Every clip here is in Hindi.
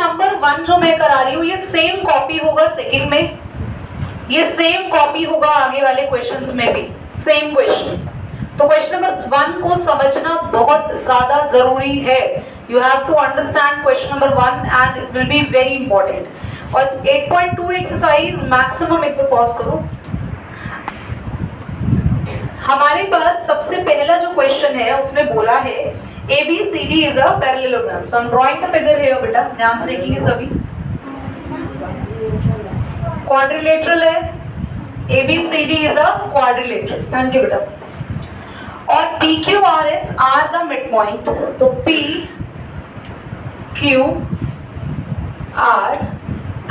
नंबर 1 जो मैं करा रही हूँ ये सेम कॉपी होगा सेकंड में, ये सेम कॉपी होगा आगे वाले क्वेश्चंस में भी, सेम क्वेश्चन। तो क्वेश्चन नंबर 1 को समझना बहुत ज्यादा जरूरी है। You have to understand question number 1 and it will be very important. और 8.2 एक्सरसाइज मैक्सिमम, एक बार पॉज करो। हमारे पास सबसे पहला जो क्वेश्चन है उसमें बोला है ABCD is a parallelogram. So I'm drawing the figure here बेटा, ध्यान से देखेंगे सभी। क्वाड्रिलेटरल है, ABCD is a quadrilateral. Thank you बेटा। और PQRS are the midpoint, तो P Q R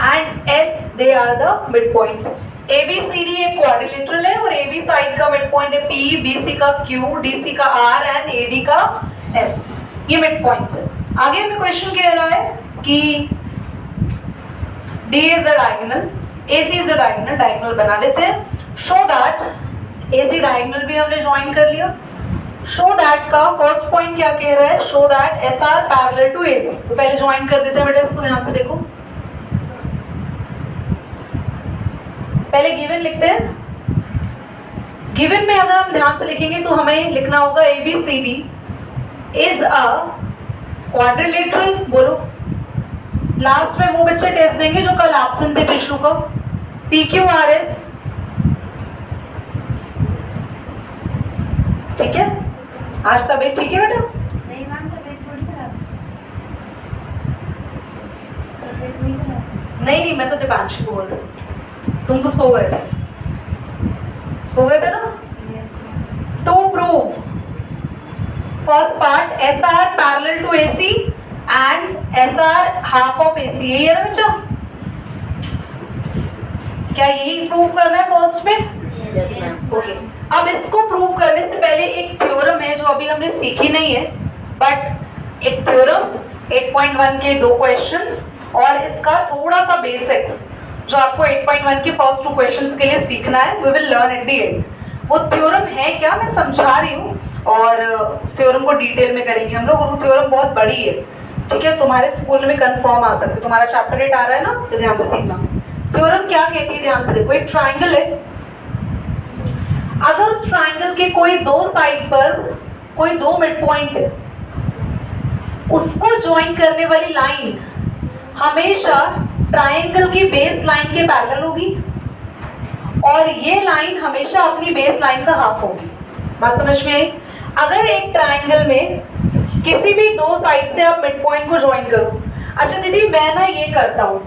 and S they are the midpoints. ABCD एक क्वाड्रिलेटरल है और AB साइड का मिडपॉइंट है P, BC का Q, DC का R एंड AD का S, ये मिडपॉइंट्स है। आगे हमें क्वेश्चन कह रहा है कि D is a diagonal, AC is a diagonal, diagonal बना लेते हैं। शो दैट AC डायगोनल भी हमने ज्वाइन कर लिया। शो दैट का फर्स्ट पॉइंट क्या कह रहा है, show that SR parallel to AC। तो पहले ज्वाइन कर देते हैं बेटा, इसको ध्यान से देखो। पहले गिवन लिखते हैं। गिवन में अगर हम ध्यान से लिखेंगे तो हमें लिखना होगा ABCD इज अ क्वाड्रिलेटरल, बोलो। लास्ट में वो बच्चे टेस्ट देंगे जो कल एब्सेंट थे टिश्यू का। PQRS, ठीक है। आज तबीयत ठीक है बेटा? नहीं मैम, तबीयत थोड़ी खराब है। नहीं, मैं तो दीपांशी को बोल रही हूँ। तुम तो सो गए थे ना? To prove first part SR parallel to AC and SR half of AC, यही है ना बच्चा? क्या यही प्रूव करना है फर्स्ट में? ओके। अब इसको प्रूव करने से पहले एक थ्योरम है जो अभी हमने सीखी नहीं है, बट एक थ्योरम 8.1 के 2 क्वेश्चंस और इसका थोड़ा सा बेसिक्स जो आपको 8.1 के फर्स्ट 2 क्वेश्चंस के लिए सीखना है, we will learn at the end. वो थ्योरम है क्या, मैं समझा रही हूँ और उस थ्योरम को डिटेल में करेंगे हम लोग। वो थ्योरम बहुत बड़ी है, ठीक है, तुम्हारे स्कूल में कंफर्म आ सकते। तुम्हारा चैप्टर 8 आ रहा है ना, तो ध्यान से सीखना। थ्योरम क्या कहती है, ध्यान से देखो। एक ट्राइंगल है, अगर उस ट्राइंगल के कोई 2 साइड पर कोई 2 मिड पॉइंट है, उसको ज्वाइन करने वाली लाइन हमेशा ट्राइंगल की बेस लाइन के पैरेलल होगी और ये लाइन हमेशा अपनी बेस लाइन का हाफ होगी। बात समझ में आई? अगर एक ट्राइंगल में किसी भी 2 साइड से आप मिड पॉइंट को ज्वाइन करो। अच्छा दीदी, मैं ना ये करता हूँ,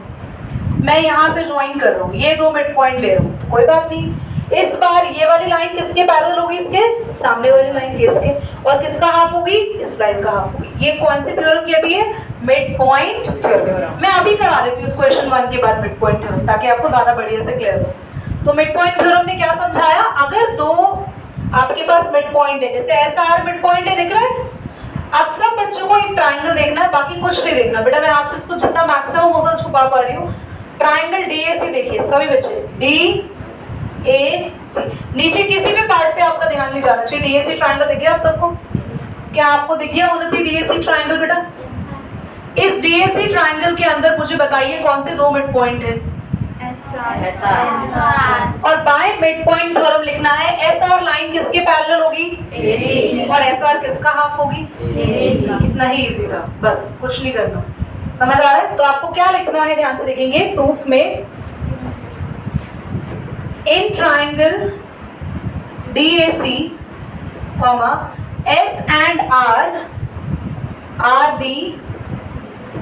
मैं यहाँ से ज्वाइन कर रहा हूँ, ये 2 मिड पॉइंट ले रहा हूँ, तो कोई बात नहीं। इस बार ये वाली लाइन किसके पैरेलल होगी, इसके सामने वाली लाइन के, इसके, और किसका हाफ होगी, इस लाइन का हाफ होगी। ये कौन सी थ्योरम कहती है, मिड पॉइंट थ्योरम। मैं अभी करा देती हूँ क्वेश्चन 1 के बाद मिड पॉइंट थ्योरम, ताकि आपको ज्यादा बढ़िया से क्लियर हो। तो मिड पॉइंट थ्योरम ने क्या समझाया, अगर 2 आपके पास मिड पॉइंट है, जैसे SR मिड पॉइंट है, दिख रहा है? अब सब बच्चों को एक ट्राइंगल देखना है, बाकी कुछ नहीं देखना बेटा। मैं आज से इसको जितना मैक्सिमम हो सकता छुपा पा रही हूँ। ट्राइंगल DAC देखिए सभी बच्चे, DAC। नीचे किसी भी पार्ट पे आपका ध्यान नहीं जाना चाहिए। DAC ट्राइंगल दिख गया आप सबको? क्या आपको दिख गया उन्नति DAC ट्राइंगल बेटा? इस DAC ट्राइंगल के अंदर मुझे बताइए कौन से 2 मिड पॉइंट है? SR। और बाय मिड पॉइंट थ्योरम लिखना है, SR लाइन किसके पैरेलल होगी, AC, और SR किसका हाफ होगी, AC। कितना ही इजी था, बस कुछ नहीं करना। समझ आ रहा है? तो आपको क्या लिखना है, ध्यान से देखेंगे प्रूफ में। In triangle DAC, S and R are the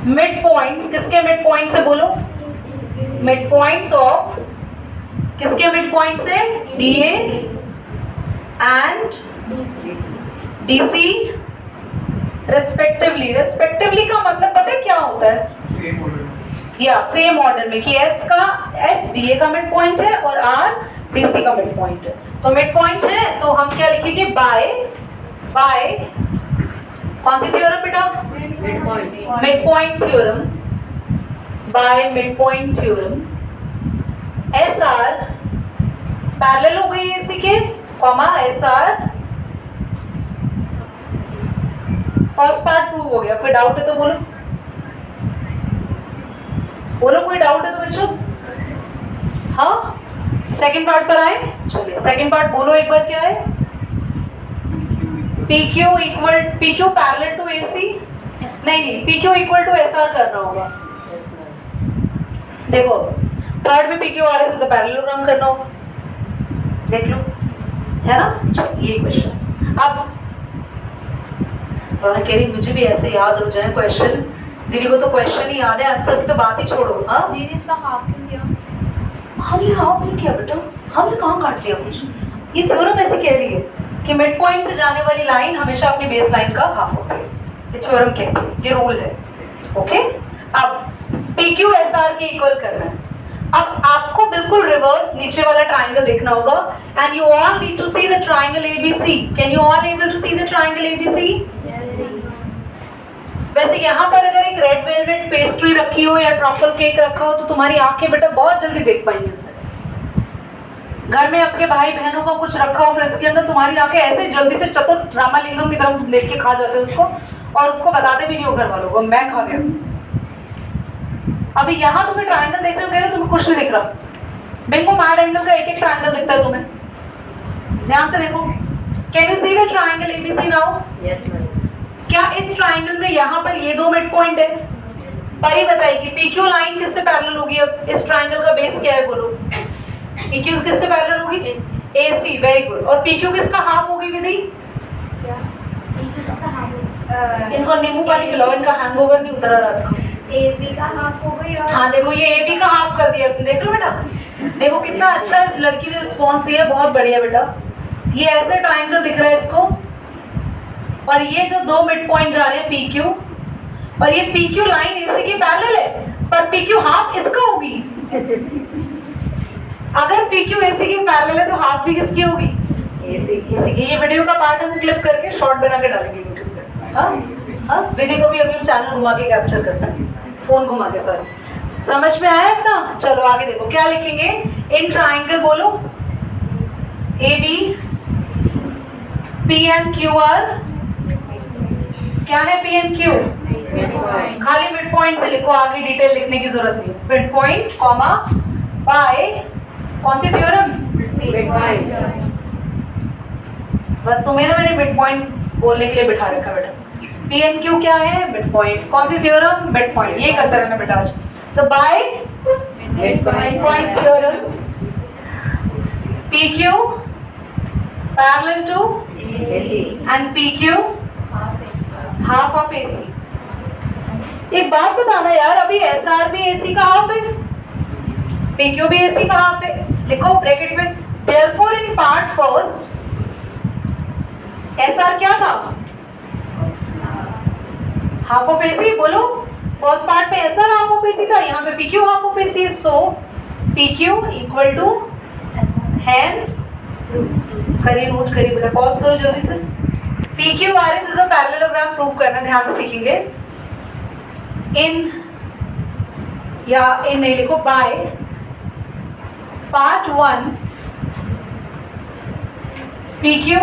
mid points, किसके मिड पॉइंट्स है बोलो, मिड पॉइंट्स ऑफ, किसके मिड पॉइंट्स है, DA and DC respectively. Respectively का मतलब पता है क्या होता है, या सेम ऑर्डर में, कि S का S DA का मिड पॉइंट है और R DC का मिड पॉइंट है। तो मिड पॉइंट है तो हम क्या लिखेंगे, बाय कौन सी थ्योरम बेटा, mid point theorem. Bye mid point theorem SR parallel हो गई AC के, SR फर्स्ट पार्ट प्रूव हो गया। कोई डाउट है तो बोलो। बोलो कोई डाउट है तो बच्चों? हाँ, सेकंड पार्ट पर आए, चलिए सेकंड पार्ट बोलो एक बार क्या है? PQ पैरेलल टू AC, नहीं PQ इक्वल टू SR करना होगा। देखो थर्ड में PQ RS से पैरेललोग्राम करना होगा, देख लो, है ना? चलिए ये क्वेश्चन अब कह रही मुझे भी ऐसे याद हो जाए क्वेश्चन, दीदी को तो क्वेश्चन ही याद है, आंसर की तो बात ही छोड़ो। हाँ दीदी इसका हाफ क्यों किया? हमने हाफ नहीं किया बेटा, हमने कहाँ काट दिया कुछ। ये थ्योरम ऐसे कह रही है कि मिड पॉइंट से जाने वाली लाइन हमेशा अपनी बेस लाइन का हाफ होती है, ये थ्योरम कहती है, ये रूल है। ओके, अब PQ SR के इक्वल करना है। अब आपको बिल्कुल रिवर्स नीचे वाला ट्राइंगल देखना होगा, and you all need to see the triangle ABC। Can you all able to see the triangle ABC? वैसे यहाँ पर अगर एक रेड वेलवेट पेस्ट्री रखी हो या ट्रफल केक रखा हो तो तुम्हारी आंखें बेटा बहुत जल्दी देख पाएंगी उसे। घर में आपके भाई बहनों का कुछ रखा हो फ्रिज के अंदर, तुम्हारी आंखें ऐसे जल्दी से चतुर रामालिंगम की तरह देख के खा जाते हो उसको, और उसको बताते भी नहीं हो घर वालों को मैं खा गया। अभी यहाँ तुम्हें ट्राइंगल देख रहे हो, कह रहे हो तुम्हें कुछ नहीं दिख रहा, बिंगो मैड एंगल का एक एक ट्राइंगल दिखता है तुम्हें, ध्यान से देखो। Can you see the triangle ABC now? Yes ma'am. क्या इस ट्राइंगल में यहाँ पर ये दो मिड पॉइंट है? परी बताएगी PQ लाइन किससे पैरेलल होगी? अब इस ट्राइंगल का बेस क्या है बोलो? PQ किससे पैरेलल होगी? AC, very good. और PQ किसका हाफ होगी विधि? क्या? PQ किसका हाफ होगा? इनको नींबू पानी पिलाओ, इनका हैंगओवर नहीं उतरा रात को। AB का हाफ हो गई और हाँ देखो ये AB का हाफ कर दिया इसने, देख लो बेटा, देखो कितना अच्छा इस लड़की ने रिस्पॉन्स दिया, बहुत बढ़िया बेटा। ये ऐसे ट्राइंगल दिख रहा है इसको, और ये जो दो मिड पॉइंट जा रहे हैं PQ, और ये PQ लाइन AC की पैरेलल है, पर PQ हाफ इसका होगी। अगर PQ AC की पैरेलल है तो हाफ भी किसकी होगी? AC की। ये वीडियो का पार्ट हम क्लिप करके शॉर्ट बना के डालेंगे यूट्यूब पे। हाँ हाँ, विधि को भी अभी चैनल घुमा के कैप्चर करना है, फोन घुमा के। सॉरी, समझ में आया अपना? चलो आगे देखो क्या लिखेंगे इन ट्राइंगल, बोलो AB PNQR। क्या है PNQ? खाली मिड पॉइंट से लिखो, आगे डिटेल लिखने की जरूरत नहीं। मिड पॉइंट्स कॉमा बाय कौन सी थ्योरम? बस तुम्हें ना मैंने मिड पॉइंट बोलने के लिए बिठा रखा बेटा। PNQ क्या है? Mid point. कौन सी थ्योरम? Mid point. ये करते रहना बेटा आज। तो by mid point theorem PQ parallel to AC and PQ half of AC। एक बात बताना यार, अभी SR भी AC का हाफ है, PQ भी AC का हाफ है, लिखो ब्रैकेट में। therefore in part first SR क्या था? Half of AC। बोलो फर्स्ट पार्ट में SR हाफ ऑफ AC था, यहाँ पे PQ हाफ ऑफ AC है, so PQ equal to hands करिए, नोट करिए बेटा, पॉज करो जल्दी से। PQ RS is a parallelogram prove करना, ध्यान से सीखेंगे। इन या इन नहीं लिखो, by part 1 PQ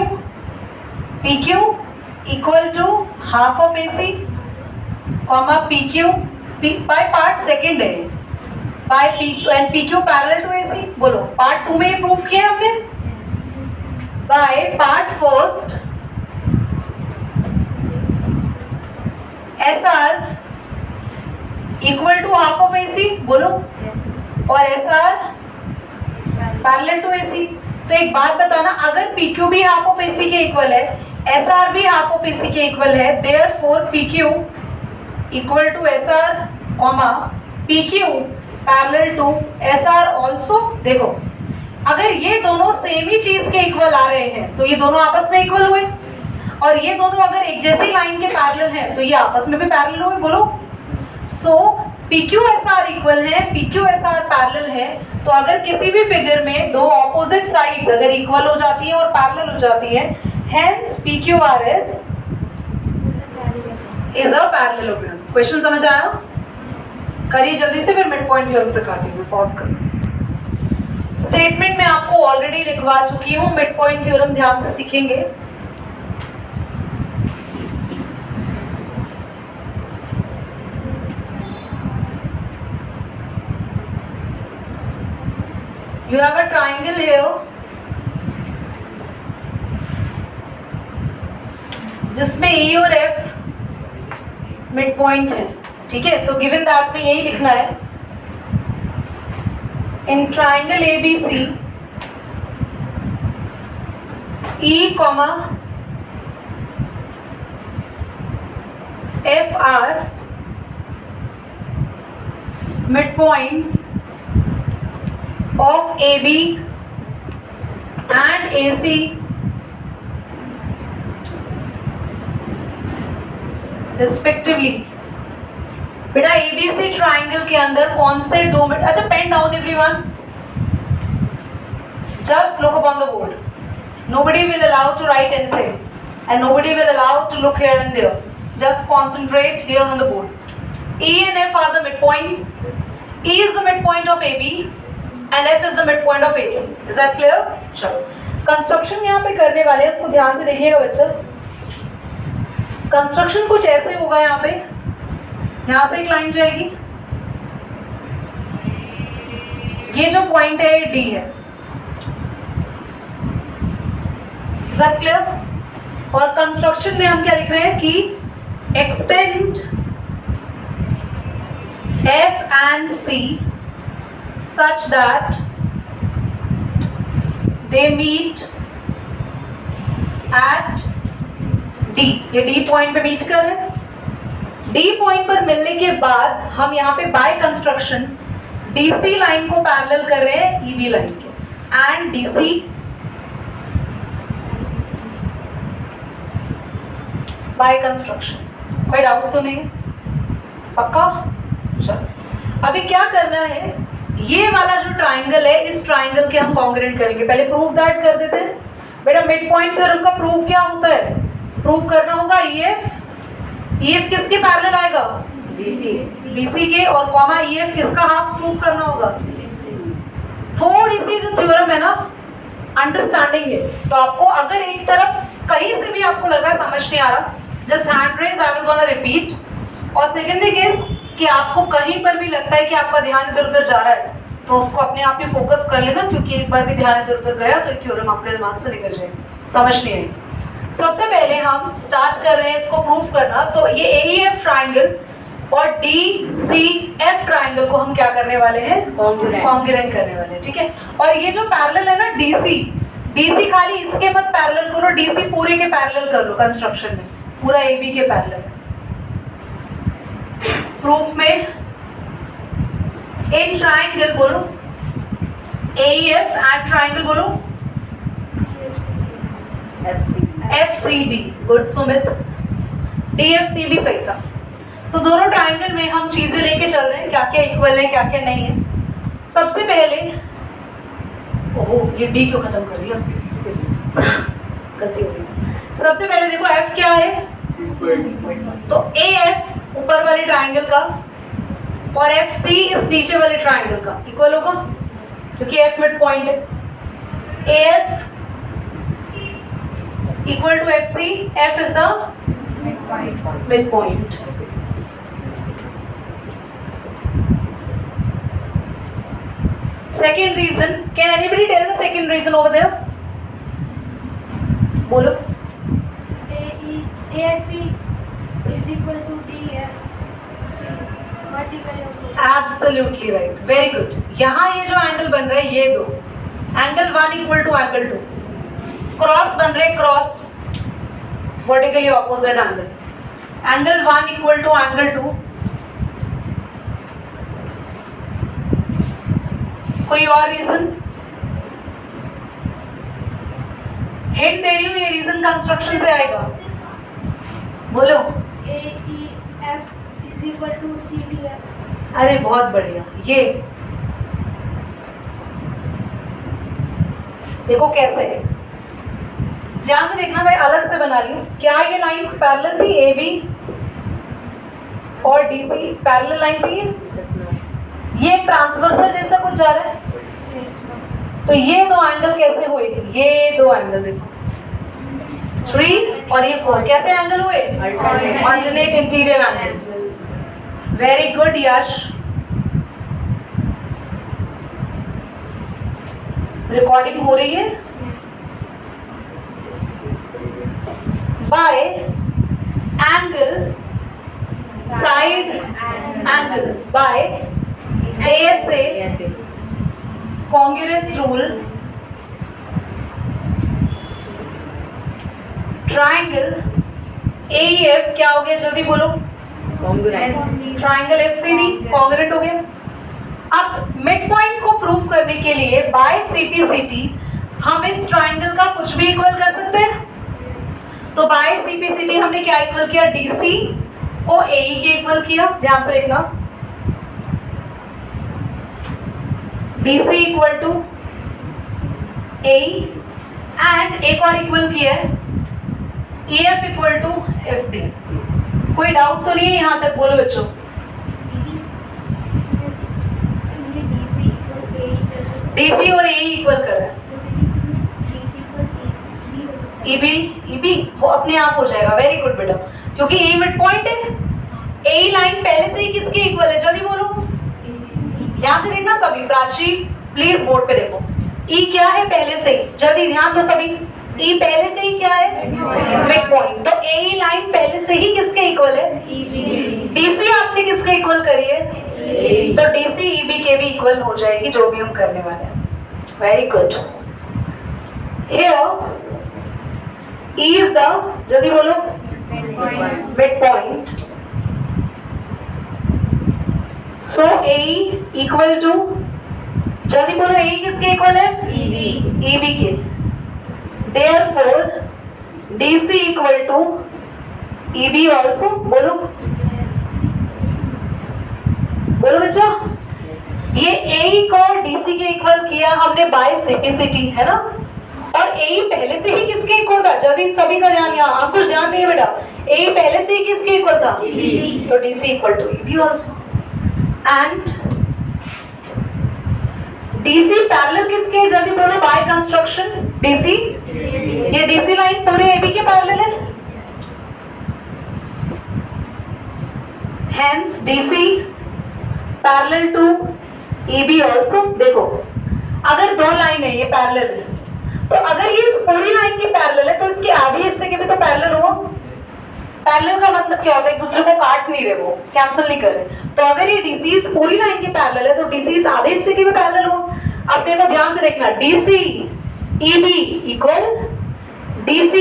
equal to half of AC comma PQ by part second है, by PQ and PQ parallel to AC। बोलो पार्ट 2 में ये प्रूव किया हमने, by part first SR equal to half of AC। बोलो और SR पैरेलल टू AC। तो एक बात बताना, अगर PQ भी हाफ ऑफ AC के इक्वल है, SR भी हाफ ऑफ AC के इक्वल है, therefore PQ equal to SR comma PQ parallel to SR also. देखो अगर ये दोनों सेम ही चीज के इक्वल आ रहे हैं तो ये दोनों आपस में इक्वल हुए, और ये दोनों अगर एक जैसी लाइन के पैरेलल हैं तो ये आपस में भी पैरेलल हुए। बोलो सो PQ SR इक्वल है, PQ SR पैरेलल है, तो अगर किसी भी फिगर में दो ऑपोजिट साइड्स अगर इक्वल हो जाती है और पैरेलल हो जाती है, hence PQ RS is a parallelogram. Question समझ आया? करिए जल्दी से, फिर मिड पॉइंट थ्योरम सिखाती हूँ, पॉज करो। स्टेटमेंट में आपको ऑलरेडी लिखवा चुकी हूँ, मिड पॉइंट थ्योरम ध्यान से सीखेंगे। You have a triangle here जिसमें E और F मिड पॉइंट है, ठीक है। तो गिवन दैट में यही लिखना है, in triangle ABC E, F are midpoints of AB and AC respectively। बेटा ABC ट्राइंगल के अंदर कौन से दो मिड, अच्छा pen down everyone, just look upon the board, nobody will allow to write anything and nobody will allow to look here and there, just concentrate here on the board। E and F are the midpoints, E is the midpoint of AB and F is the midpoint of AC, is that clear? चलो कंस्ट्रक्शन यहाँ पे करने वाले हैं, उसको ध्यान से देखिएगा बच्चा। कंस्ट्रक्शन कुछ ऐसे होगा, यहाँ पे यहाँ से एक लाइन जाएगी, ये जो पॉइंट है ये D है, is that clear? और कंस्ट्रक्शन में हम क्या लिख रहे हैं कि extend F and C such that they meet at D। ये D पॉइंट पे मीट कर रहे हैं। D पॉइंट पर मिलने के बाद हम यहाँ पे बाय कंस्ट्रक्शन DC लाइन को पैरेलल कर रहे हैं EB लाइन के, एंड DC बाय कंस्ट्रक्शन। कोई डाउट तो नहीं, पक्का? चलो अभी क्या करना है, ये वाला जो ट्राइंगल है इस ट्राइंगल के हम कॉन्ग्रुएंट करेंगे। पहले प्रूव दैट कर देते हैं। बेटा मिड पॉइंट थ्योरम का प्रूफ क्या होता है, प्रूव करना होगा EF किसके पैरेलल आएगा, BC के, और कॉमा EF किसका हाफ प्रूव करना होगा। थोड़ी सी जो थ्योरम है ना अंडरस्टैंडिंग है, तो आपको अगर एक तरफ कहीं से भी आपको लगा समझ नहीं आ रहा, just hand raise, I will gonna repeat. और सेकंड थिंग इज कि आपको कहीं पर भी लगता है कि आपका ध्यान इधर उधर जा रहा है, तो उसको अपने आप ही फोकस कर लेना, क्योंकि एक बार भी ध्यान इधर उधर गया तो थ्योरम आपके दिमाग से निकल जाएगी, समझ नहीं आएगी। सबसे पहले हम स्टार्ट कर रहे हैं इसको प्रूफ करना। तो ये AEF ट्राइंगल और DCF ट्राइंगल को हम क्या करने वाले हैं, कॉन्ग्रुएंट करने वाले हैं, ठीक है। और ये जो पैरेलल है ना DC खाली इसके मत पैरेलल करो, DC पूरे के पैरेलल कर लो। कंस्ट्रक्शन में पूरा AB के पैरेलल, प्रूफ में इन ट्राइंगल बोलो AEF एंड ट्राइंगल बोलो FCD। गुड सुमित, DFC भी सही था। तो दोनों ट्राइंगल में हम चीजें लेके चल रहे हैं, क्या क्या इक्वल है क्या क्या नहीं है। सबसे पहले, ओहो ये D क्यों खत्म कर दिया, गलती हो गई। सबसे पहले देखो F क्या है, तो AF ऊपर वाले ट्राइंगल का और FC इस नीचे वाले ट्राइंगल का इक्वल होगा, क्योंकि F मिड पॉइंट है। AF equal to FC, F is the mid point. Second reason, can anybody tell the second reason over there? बोलो। AFE is equal to DFC vertically opposite। Absolutely right, very good। यहाँ ये जो एंगल बन रहा है, ये दो angle 1 equal to angle 2, cross बन रहे, cross vertically opposite angle, angle 1 equal to angle 2। कोई और रीजन? हिंट दे रही हूँ, ये रीजन कंस्ट्रक्शन से आएगा, बोलो। AEF is equal to CDF। अरे बहुत बढ़िया। ये देखो कैसे है, ध्यान से देखना, मैं अलग से बना रही हूँ। क्या ये लाइंस पैरेलल थी, AB और DC पैरेलल लाइन थी, ये ट्रांसवर्सल जैसा कुछ जा रहा है, तो ये दो एंगल कैसे हुए, ये दो एंगल देखो 3 और ये 4 कैसे एंगल हुए, alternate interior angle. Very good Yash. Recording हो रही है? By angle side angle by ASA congruence rule triangle AEF क्या हो गया जल्दी बोलो? ट्राइंगल FCD कॉन्ग्रुएंट हो गया। अब मिड पॉइंट को प्रूव करने के लिए बाय CPCT हम इस ट्राइंगल का कुछ भी इक्वल कर सकते हैं। तो बाय CPCT हमने क्या इक्वल किया? DC को AE के इक्वल किया। ध्यान से देखना, DC equal to AE and एक और इक्वल किया है EF इक्वल टू FD। कोई डाउट तो नहीं है यहां तक? बोलो बच्चों। DC और AE इक्वल कर रहा है। EB हो अपने आप हो जाएगा। वेरी गुड बेटा, क्योंकि A मिड पॉइंट है। AE लाइन पहले से ही किसके इक्वल है? जल्दी बोलो, ध्यान से देखना सभी। प्राची प्लीज बोर्ड पे देखो। E क्या है पहले से ही? जल्दी ध्यान दो सभी। E पहले से ही क्या है? Mid point. तो AE लाइन पहले से ही किसके इक्वल है? DC आपने किसके इक्वल करी है? तो DC EB के भी इक्वल हो जाएगी, जो भी हम करने वाले हैं। Very good. Here E is the, जल्दी बोलो, mid point. So AE equal to, जल्दी बोलो, AE किसके इक्वल है? EB के। Therefore DC equal to EB also. बोलो बोलो बच्चों। ये AE को DC के इक्वल किया हमने बाय CPCT, है ना? और AE पहले से ही किसके इक्वल था? जल्दी सभी का ध्यान, यहाँ आप कुछ ध्यान नहीं बेटा। AE पहले से ही किसके इक्वल था? तो DC equal to EB also. And DC parallel किसके है? जल्दी बोलो, बाय कंस्ट्रक्शन DC। ये DC लाइन पूरे AB के पैरेलल है। Hence DC parallel to EB also. देखो, अगर दो लाइन है ये पैरेलल है, तो अगर ये इस पूरी लाइन की पैरेलल है तो इसके आधे हिस्से के भी तो पैरेलल हो। पैरेलल का मतलब क्या होता है? एक दूसरे को काट नहीं रहे, वो कैंसिल नहीं कर रहे। तो अगर ये DC इस पूरी लाइन के पैरेलल है तो DC इस आधे हिस्से के भी पैरेलल हो। अब देखो ध्यान से देखना, DC EB equal DC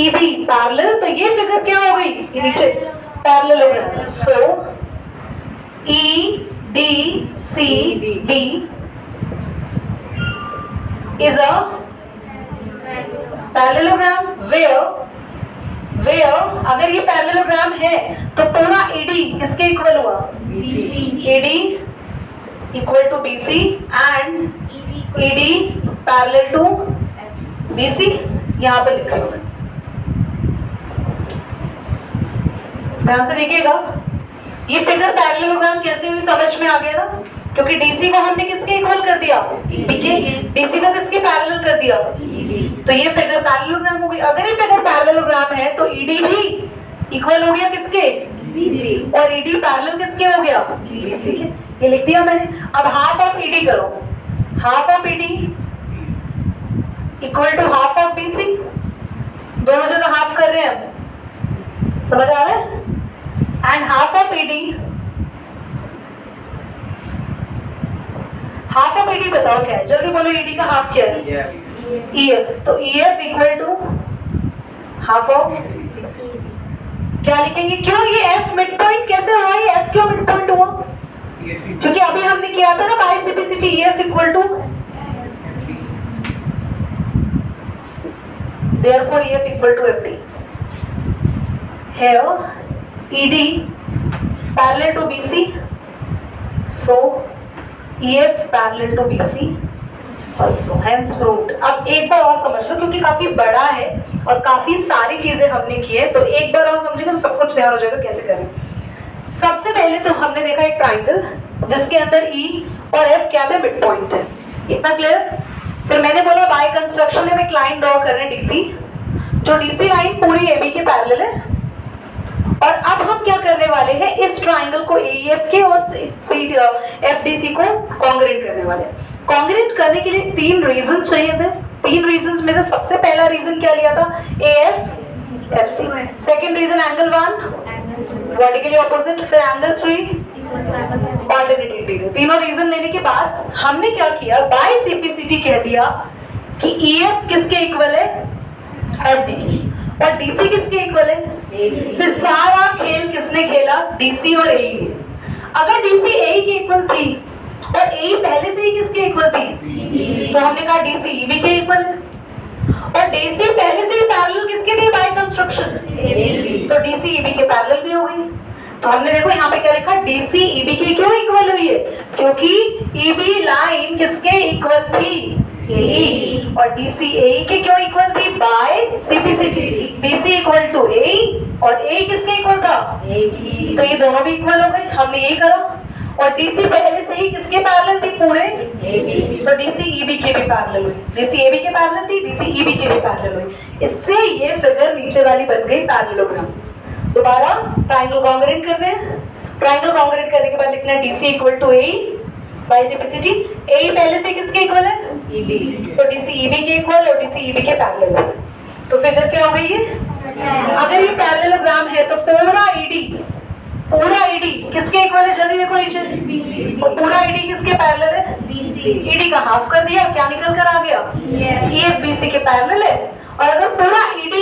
EB parallel. तो ये फिगर क्या हो गई? ये नीचे पैरेलल हो गया। सो EDCB is a parallelogram where अगर ये पैरेललोग्राम है तो पूरा ED किसके इक्वल हुआ? ED equal to BC and ED parallel to BC। यहाँ पे लिखा हुआ है, ध्यान से देखिएगा। ये फिगर पैरेललोग्राम कैसे हुई समझ में आ गया ना? क्योंकि DC को हमने किसके इक्वल कर दिया? EB के। DC को किसके पैरेलल कर दिया? EB। तो ये फिगर पैरेललोग्राम हो गई। अगर ये फिगर पैरेललोग्राम है तो ED भी इक्वल हो गया किसके? BC। और ED पैरेलल किसके हो गया? BC के। ये लिख दिया मैंने। अब हाफ ऑफ ED करो। Half of ED equal to half of BC। दोनों जगह हाफ कर रहे हैं, समझ आ रहा है? And half of ED, half of ED बताओ क्या है? जल्दी बोलो, ED का हाफ क्या है? EF। तो EF equal to half of, क्या लिखेंगे? क्यों ये F मिड पॉइंट कैसे हुआ? ये F क्यों मिड पॉइंट हुआ? क्योंकि अभी हमने किया था ना बाय CPCT, EF equal to, therefore EF equal to FD। Here ED parallel to BC, so EF parallel to BC also, hence proved। अब एक बार और समझ लो, क्योंकि काफी बड़ा है और काफी सारी चीजें हमने की है, तो एक बार और समझेगा तो सब कुछ तैयार हो जाएगा कैसे करें। सबसे पहले तो हमने देखा एक ट्राइंगल जिसके अंदर E और F क्या है? मिड पॉइंट है। इतना क्लियर? फिर मैंने बोला बाय कंस्ट्रक्शन में हम एक लाइन ड्रॉ कर रहे हैं DC, जो DC लाइन पूरी AB के पैरेलल है। और अब हम क्या करने वाले हैं? इस ट्राइंगल को AEF के और FDC को कॉन्ग्रुएंट करने वाले हैं। कॉन्ग्रेंट करने के लिए 3 रीजन चाहिए थे। 3 रीजन में से सबसे पहला रीजन क्या लिया था, AF FC। Second region angle 1 vertically opposite, फिर एंगल 3 ऑल्टरनेटिव। तीनों रीजन लेने के बाद हमने क्या किया, बाय सिंप्लिसिटी कह दिया कि EF किसके इक्वल है, FD, और DC किसके इक्वल है। फिर सारा खेल किसने खेला, DC और AE ने। अगर DC AE के इक्वल थी और AE पहले से ही किसके इक्वल थी, तो हमने कहा DC EB के इक्वल है, और DC पहले से ही पैरेलल किसके थे बाय कंस्ट्रक्शन, तो DC EB के पैरेलल भी हो गई। तो हमने देखो यहाँ पे क्या लिखा, DC EB के क्यों इक्वल हुई है, क्योंकि EB लाइन किसके इक्वल थी, AE, और DC AE के क्यों इक्वल थी, by simplicity. DC equal to AE और AE किसके इक्वल था, तो ये दोनों भी इक्वल हो गए, हमने यही करा। और DC पहले से ही किसके पैरेलल थी, पूरे तो DC EB के भी पैरेलल हुई, DC AB के पैरेलल थी, DC EB के भी पैरेलल हुई। इससे ये फिगर नीचे वाली बन गई पैरेललोग्राम। दोबारा ट्रायंगल कॉन्ग्रुएंट कर रहे हैं। ट्रायंगल कॉन्ग्रुएंट करने के बाद लिखना है DC equal to AE by simplicity. AE पहले से किसके इक्वल है, EB, तो DC EB के इक्वल और DC EB के पैरेलल है। तो फिगर क्या हो गई है, अगर ये पैरेललोग्राम है तो पूरा ED किसके इक्वल है, जल्दी देखो नीचे, और पूरा ED किसके पैरेलल है, ED का हाफ कर दिया, क्या निकल कर आ गया, EF BC के पैरेलल है। और अगर पूरा ED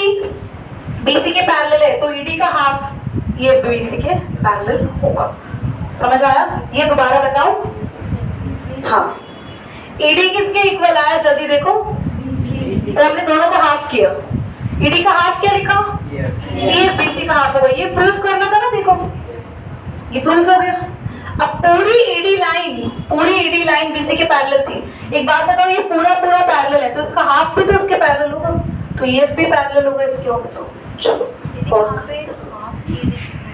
BC के पैरेलल है तो ED का हाफ ये BC के पैरेलल होगा। समझ आया, ये दोबारा बताओ। हाँ, ED किसके इक्वल आया, जल्दी देखो, तो हमने दोनों का हाफ किया। ED का हाफ क्या लिखा, EF BC का हाफ होगा, ये प्रूफ करना था ना, देखो ये प्रूफ हो गया। अब पूरी ED लाइन BC के पैरेलल थी। एक बात बताओ, ये पूरा पैरेलल है तो इसका हाफ भी तो इसके पैरेलल होगा, तो ये भी पैरेलल होगा इसके ऑल्सो। चलो